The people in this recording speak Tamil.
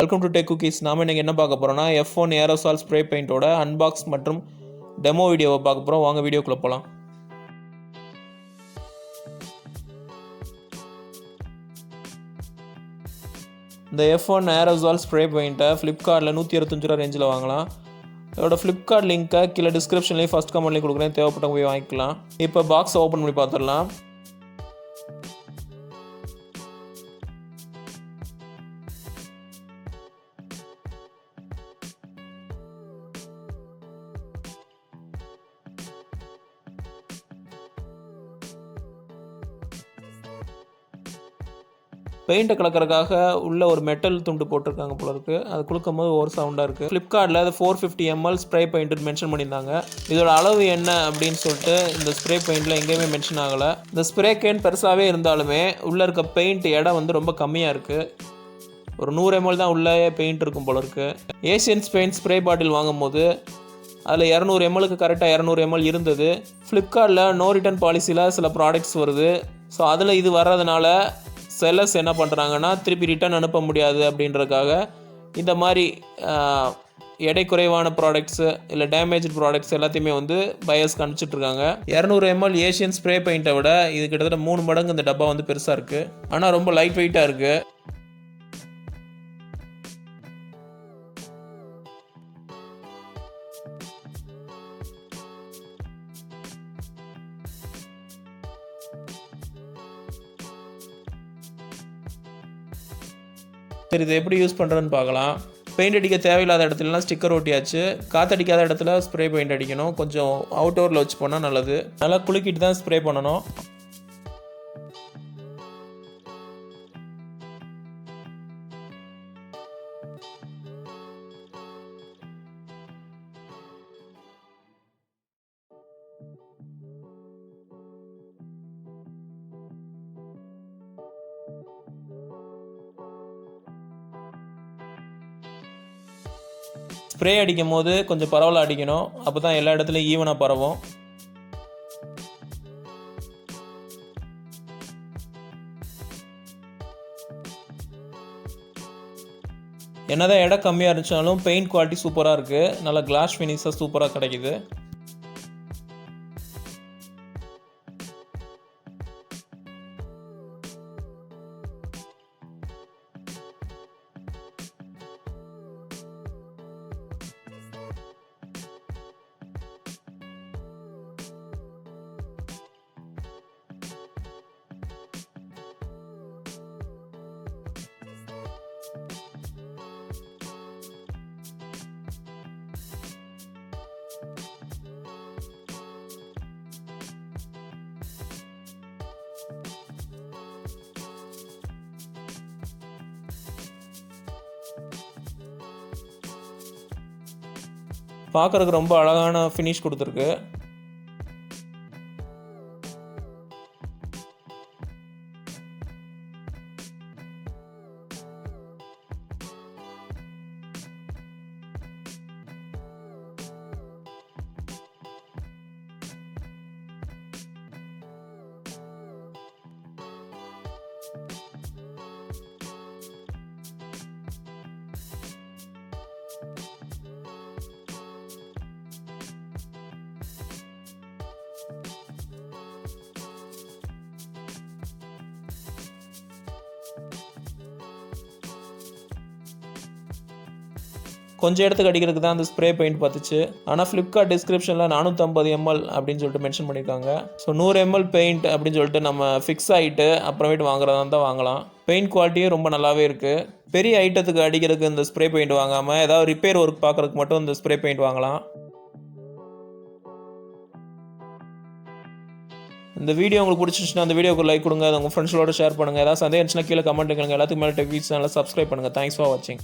Welcome to tech cookies. நாம இன்னைக்கு என்ன பார்க்க போறோம்னா F1 Aerosol ஸ்ப்ரே பெயிண்டோட அன்பாக்ஸ் மற்றும் டெமோ வீடியோவை பார்க்க போறோம். வாங்க வீடியோக்குள்ள போலாம். இந்த F1 Aerosol ஸ்ப்ரே பெயிண்ட்டை ஃப்ளிப்கார்ட்டில் 125 ரூபா ரேஞ்சில் வாங்கலாம். இதோட ஃப்ளிப்கார்ட் லிங்க்கை கீழே டிஸ்கிரிப்ஷன்லேயும் ஃபஸ்ட் கமெண்ட்லேயும் கொடுக்குறேன், தேவைப்பட்டவங்க போய் வாங்கிக்கலாம். இப்போ பாக்ஸை ஓப்பன் பண்ணி பார்த்துடலாம். பெயிண்ட்டை கலக்கிறதுக்காக உள்ள ஒரு மெட்டல் துண்டு போட்டிருக்காங்க போல இருக்குது. அது கொடுக்கும் போது ஒரு சவுண்டாக இருக்குது. ஃப்ளிப்கார்ட்டில் அது 450 ml ஸ்ப்ரே பெயிண்ட்டு மென்ஷன் பண்ணியிருந்தாங்க. இதோட அளவு என்ன அப்படின்னு சொல்லிட்டு இந்த ஸ்ப்ரே பெயிண்டில் எங்கேயுமே மென்ஷன் ஆகலை. இந்த ஸ்ப்ரே கேன் பெருசாகவே இருந்தாலுமே உள்ளே இருக்க பெயிண்ட் இடம் வந்து ரொம்ப கம்மியாக இருக்குது. ஒரு 100 ml தான் உள்ளே பெயிண்ட் இருக்கும் போல இருக்குது. ஏசியன்ஸ் பெயிண்ட் ஸ்ப்ரே பாட்டில் வாங்கும்போது அதில் 200 ml கரெக்டாக 200 ml இருந்தது. ஃப்ளிப்கார்ட்டில் நோ ரிட்டர்ன் பாலிசியில் சில ப்ராடக்ட்ஸ் வருது. ஸோ அதில் இது வர்றதுனால செல்லர்ஸ் என்ன பண்ணுறாங்கன்னா திருப்பி ரிட்டர்ன் அனுப்ப முடியாது அப்படின்றதுக்காக இந்த மாதிரி எடை குறைவான ப்ராடக்ட்ஸு இல்லை டேமேஜ் ப்ராடக்ட்ஸ் எல்லாத்தையுமே வந்து பையர்ஸ்க்கு அனுப்பிச்சிட்ருக்காங்க. 200 ml ஏஷியன் ஸ்ப்ரே பெயிண்ட்டை விட இது கிட்டத்தட்ட 3 மடங்கு இந்த டப்பா வந்து பெருசாக இருக்குது. ஆனால் ரொம்ப லைட் வெயிட்டாக இருக்குது. சரி, இதை எப்படி யூஸ் பண்ணுறதுன்னு பார்க்கலாம். பெயிண்ட் அடிக்க தேவையில்லாத இடத்துலலாம் ஸ்டிக்கர் ஒட்டியாச்சு. காற்றடிக்காத இடத்துல ஸ்ப்ரே பெயிண்ட் அடிக்கணும். கொஞ்சம் அவுட்டோரில் வச்சு போனால் நல்லது. நல்லா குலுக்கிட்டு தான் ஸ்ப்ரே பண்ணணும். ஸ்ப்ரே அடிக்கும் போது கொஞ்சம் பரவலாக அடிக்கணும். அப்போ தான் எல்லா இடத்துலையும் ஈவனாக பரவும். என்னதான் இடம் கம்மியாக இருந்துச்சாலும் பெயிண்ட் குவாலிட்டி சூப்பராக இருக்குது. நல்லா கிளாஸ் ஃபினிஷாக சூப்பராக கிடைக்குது. பார்க்குறதுக்கு ரொம்ப அழகான ஃபினிஷ் கொடுத்துருக்கு. கொஞ்சம் இடத்துக்கு அடிக்கிறதுக்கு தான் அந்த ஸ்ப்ரே பெயிண்ட் பார்த்துச்சு. ஆனால் ஃப்ளிப்கார்ட் டிஸ்கிரிப்ஷனில் 450 ml அப்படின்னு சொல்லிட்டு மென்ஷன் பண்ணியிருக்காங்க. ஸோ 100 ml பெயிண்ட் அப்படின்னு சொல்லிட்டு நம்ம ஃபிக்ஸ் ஆகிட்டு அப்புறமேட்டு வாங்குறதா தான் வாங்கலாம். பெயிண்ட் குவாலிட்டியும் ரொம்ப நல்லாவே இருக்குது. பெரிய ஐட்டத்துக்கு அடிக்கிறதுக்கு இந்த ஸ்ப்ரே பெயிண்ட் வாங்காமல் ஏதாவது ரிப்பேர் ஒர்க் பார்க்குறதுக்கு மட்டும் இந்த ஸ்ப்ரே பெயிண்ட் வாங்கலாம். இந்த வீடியோ உங்களுக்கு பிடிச்சிச்சுன்னா அந்த வீடியோக்கு லைக் கொடுங்க. அதை உங்கள் ஃப்ரெண்ட்ஸோட ஷேர் பண்ணுங்கள். ஏதாவது சந்தேகம் இருந்துச்சுன்னா கீழே கமெண்ட் பண்ணுங்கள். எல்லாத்துக்கு மேலே டெக் வீடியோஸ் சேனலை சப்ஸ்கிரைப் பண்ணுங்கள். தேங்க்ஸ் ஃபார் வாட்சிங்.